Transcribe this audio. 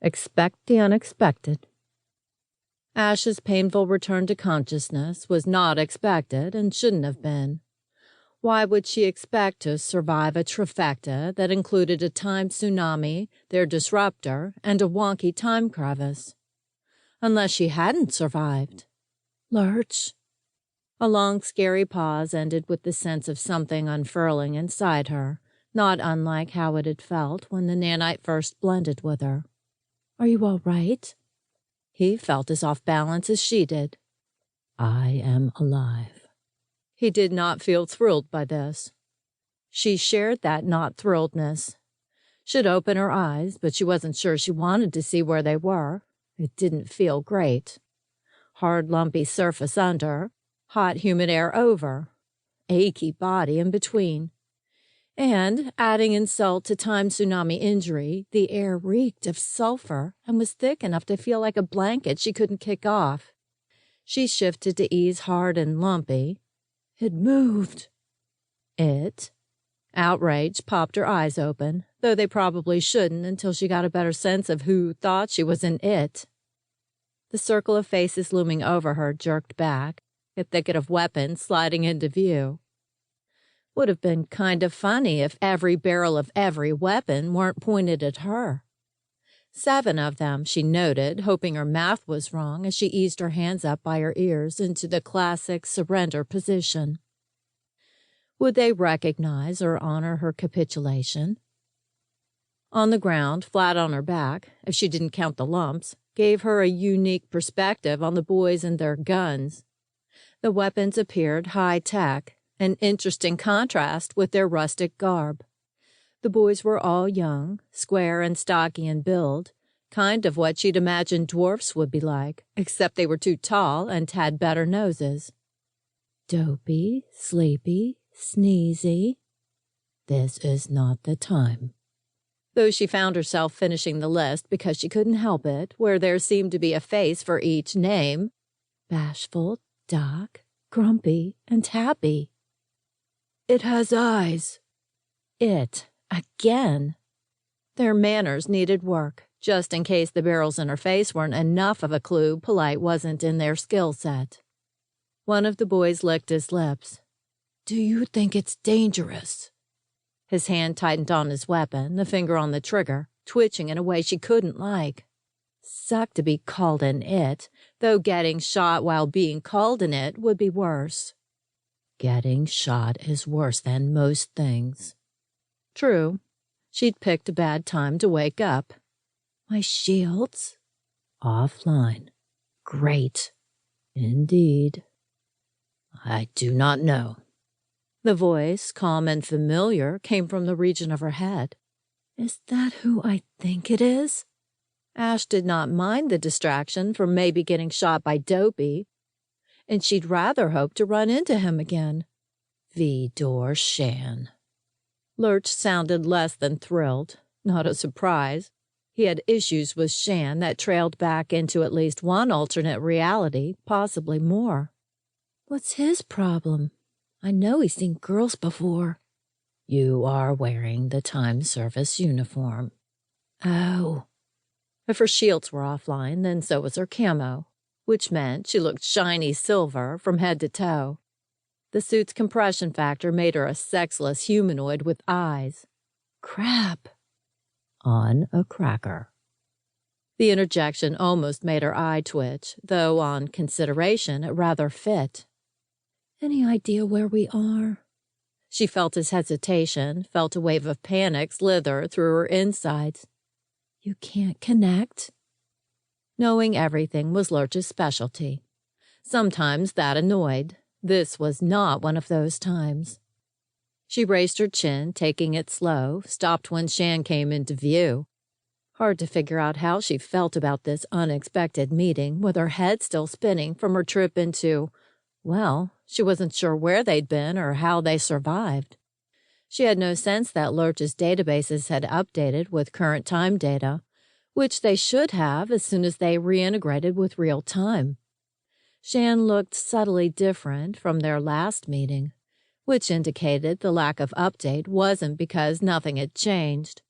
Expect the unexpected. Ashe's painful return to consciousness was not expected and shouldn't have been. Why would she expect to survive a trifecta that included a time tsunami, their disruptor, and a wonky time crevice? Unless she hadn't survived. Lurch. A long, scary pause ended with the sense of something unfurling inside her, not unlike how it had felt when the nanite first blended with her. Are you all right? He felt as off balance as she did. I am alive. He did not feel thrilled by this. She shared that not thrilledness. She'd open her eyes, but she wasn't sure she wanted to see where they were. It didn't feel great. Hard, lumpy surface under, hot, humid air over, achy body in between. And, adding insult to time tsunami injury, the air reeked of sulfur and was thick enough to feel like a blanket she couldn't kick off. She shifted to ease hard and lumpy. It moved. It? Outrage popped her eyes open, though they probably shouldn't until she got a better sense of who thought she was an it. The circle of faces looming over her jerked back, a thicket of weapons sliding into view. Would have been kind of funny if every barrel of every weapon weren't pointed at her. 7 of them, she noted, hoping her math was wrong as she eased her hands up by her ears into the classic surrender position. Would they recognize or honor her capitulation? On the ground, flat on her back, if she didn't count the lumps, gave her a unique perspective on the boys and their guns. The weapons appeared high-tech, an interesting contrast with their rustic garb. The boys were all young, square and stocky in build, kind of what she'd imagined dwarfs would be like, except they were too tall and had better noses. Dopey, sleepy, sneezy. This is not the time. Though she found herself finishing the list because she couldn't help it, where there seemed to be a face for each name. Bashful, Doc, Grumpy, and Happy. It has eyes. It, again. Their manners needed work, just in case the barrels in her face weren't enough of a clue polite wasn't in their skill set. One of the boys licked his lips. Do you think it's dangerous? His hand tightened on his weapon, the finger on the trigger, twitching in a way she couldn't like. Sucked to be called an it, though getting shot while being called an it would be worse. Getting shot is worse than most things. True. She'd picked a bad time to wake up. My shields? Offline. Great. Indeed. I do not know. The voice, calm and familiar, came from the region of her head. Is that who I think it is? Ashe did not mind the distraction from maybe getting shot by Dopey, and she'd rather hope to run into him again. Vidor Shan. Lurch sounded less than thrilled, not a surprise. He had issues with Shan that trailed back into at least one alternate reality, possibly more. What's his problem? I know he's seen girls before. You are wearing the time service uniform. Oh. If her shields were offline, then so was her camo, which meant she looked shiny silver from head to toe. The suit's compression factor made her a sexless humanoid with eyes. Crap. On a cracker. The interjection almost made her eye twitch, though on consideration it rather fit. Any idea where we are? She felt his hesitation, felt a wave of panic slither through her insides. You can't connect? Knowing everything was Lurch's specialty. Sometimes that annoyed. This was not one of those times. She raised her chin, taking it slow, stopped when Shan came into view. Hard to figure out how she felt about this unexpected meeting, with her head still spinning from her trip into, well, she wasn't sure where they'd been or how they survived. She had no sense that Lurch's databases had updated with current time data, which they should have as soon as they reintegrated with real time. Shan looked subtly different from their last meeting, which indicated the lack of update wasn't because nothing had changed.